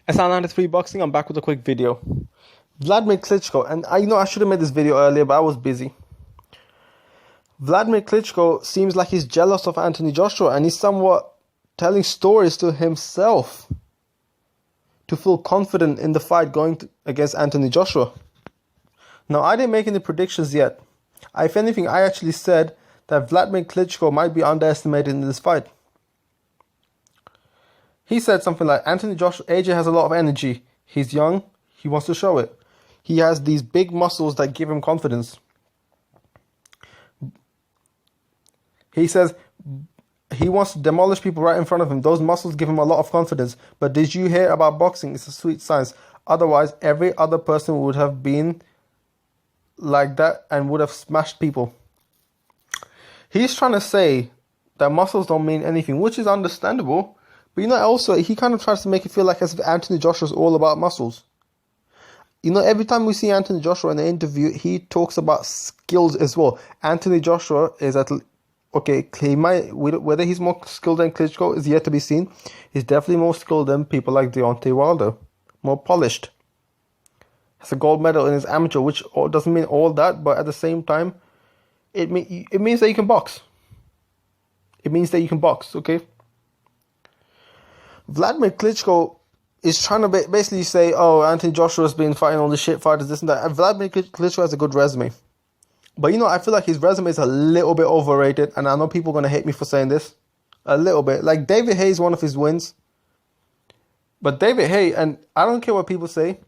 SR93 Boxing, I'm back with a quick video. Vladimir Klitschko, and I should have made this video earlier, but I was busy. Vladimir Klitschko seems like he's jealous of Anthony Joshua, and he's somewhat telling stories to himself to feel confident in the fight against Anthony Joshua. Now, I didn't make any predictions yet. If anything, I actually said that Vladimir Klitschko might be underestimated in this fight. He said something like, Anthony Joshua, AJ has a lot of energy. He's young. He wants to show it. He has these big muscles that give him confidence. He says he wants to demolish people right in front of him. Those muscles give him a lot of confidence. But did you hear about boxing? It's a sweet science. Otherwise, every other person would have been like that and would have smashed people. He's trying to say that muscles don't mean anything, which is understandable. But also he kind of tries to make it feel like as if Anthony Joshua is all about muscles. Every time we see Anthony Joshua in an interview, he talks about skills as well. Anthony Joshua is whether he's more skilled than Klitschko is yet to be seen. He's definitely more skilled than people like Deontay Wilder. More polished. Has a gold medal in his amateur, which doesn't mean all that, but at the same time, it means that you can box. It means that you can box, okay? Vladimir Klitschko is trying to basically say, oh, Anthony Joshua's been fighting all the shit fighters, this and that. And Vladimir Klitschko has a good resume. But I feel like his resume is a little bit overrated, and I know people are going to hate me for saying this. A little bit. Like, David Haye is one of his wins. But David Haye, and I don't care what people say,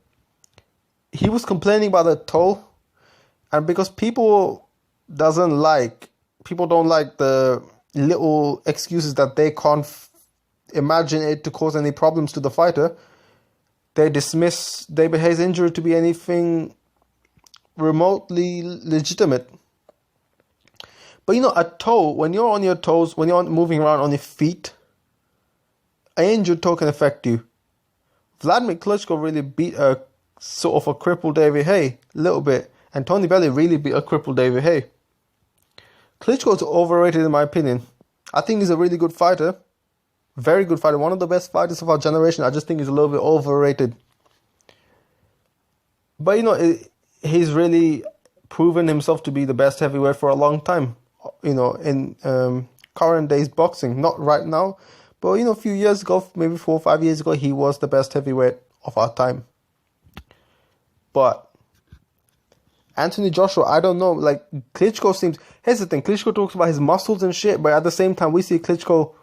he was complaining about the toe. And because people don't like the little excuses that they can't imagine it to cause any problems to the fighter, they dismiss David Haye's injury to be anything remotely legitimate. But a toe, when you're on your toes, when you're moving around on your feet, an injured toe can affect you. Vladimir Klitschko really beat a sort of a crippled David Haye a little bit, and Tony Bellew really beat a crippled David Haye. Klitschko is overrated in my opinion. I think he's a really good fighter. Very good fighter. One of the best fighters of our generation. I just think he's a little bit overrated. But, he's really proven himself to be the best heavyweight for a long time. In current days boxing. Not right now. But, a few years ago, maybe 4 or 5 years ago, he was the best heavyweight of our time. But Anthony Joshua, I don't know. Like, Klitschko seems... Here's the thing. Klitschko talks about his muscles and shit. But at the same time, we see Klitschko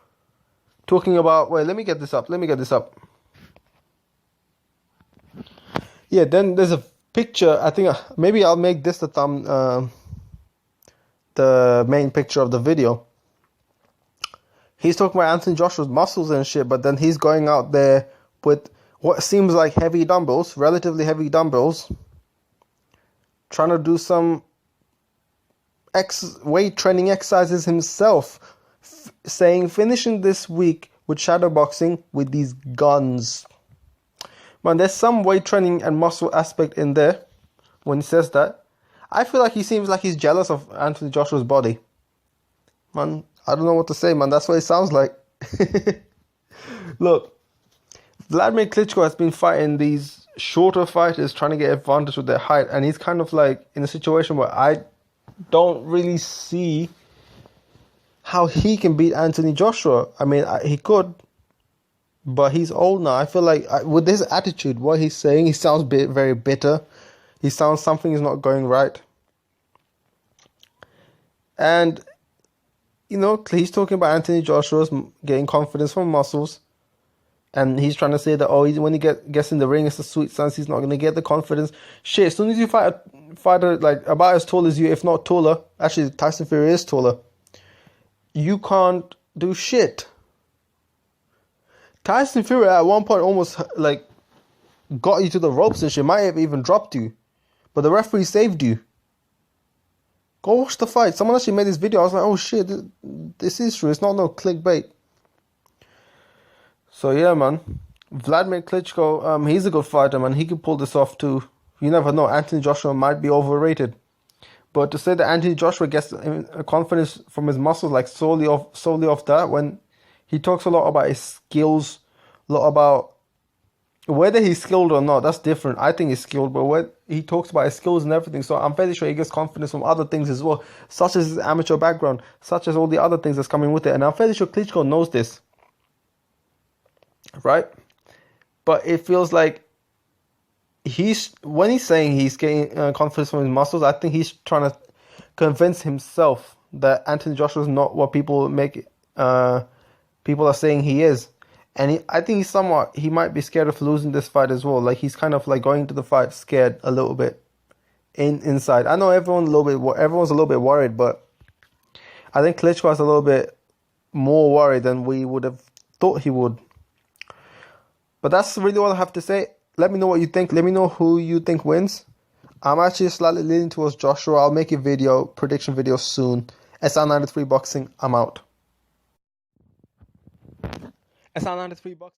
talking about... Wait, let me get this up. Yeah, then there's a picture. I think maybe I'll make this the main picture of the video. He's talking about Anthony Joshua's muscles and shit, but then he's going out there with what seems like heavy dumbbells, relatively heavy dumbbells, trying to do some weight training exercises himself, saying finishing this week with shadowboxing with these guns. Man, there's some weight training and muscle aspect in there when he says that. I feel like he seems like he's jealous of Anthony Joshua's body. Man, I don't know what to say, man. That's what it sounds like. Look, Vladimir Klitschko has been fighting these shorter fighters trying to get advantage with their height, and he's kind of like in a situation where I don't really see how he can beat Anthony Joshua. I mean, he could, but he's old now. I feel like with his attitude, what he's saying, he sounds very bitter. He sounds something is not going right. And, he's talking about Anthony Joshua's getting confidence from muscles. And he's trying to say that, when he gets in the ring, it's a sweet science. He's not going to get the confidence. Shit, as soon as you fight a fighter like about as tall as you, if not taller, actually Tyson Fury is taller, you can't do shit. Tyson Fury at one point almost got you to the ropes and shit. Might have even dropped you. But the referee saved you. Go watch the fight. Someone actually made this video. I was like, oh shit, this is true. It's not no clickbait. So yeah, man. Vladimir Klitschko, he's a good fighter, man. He could pull this off too. You never know. Anthony Joshua might be overrated. But to say that Anthony Joshua gets confidence from his muscles, solely off that, when he talks a lot about his skills, a lot about Whether he's skilled or not, that's different. I think he's skilled, but when he talks about his skills and everything, so I'm fairly sure he gets confidence from other things as well, such as his amateur background, such as all the other things that's coming with it. And I'm fairly sure Klitschko knows this, right? But it feels like when he's saying he's getting confidence from his muscles, I think he's trying to convince himself that Anthony Joshua is not what people are saying he is. And I think he might be scared of losing this fight as well. Like he's kind of like going into the fight scared a little bit inside. I know everyone's a little bit worried, but I think Klitschko is a little bit more worried than we would have thought he would. But that's really all I have to say. Let me know what you think. Let me know who you think wins. I'm actually slightly leaning towards Joshua. I'll make a prediction video soon. SR93 Boxing, I'm out. SR93 Boxing.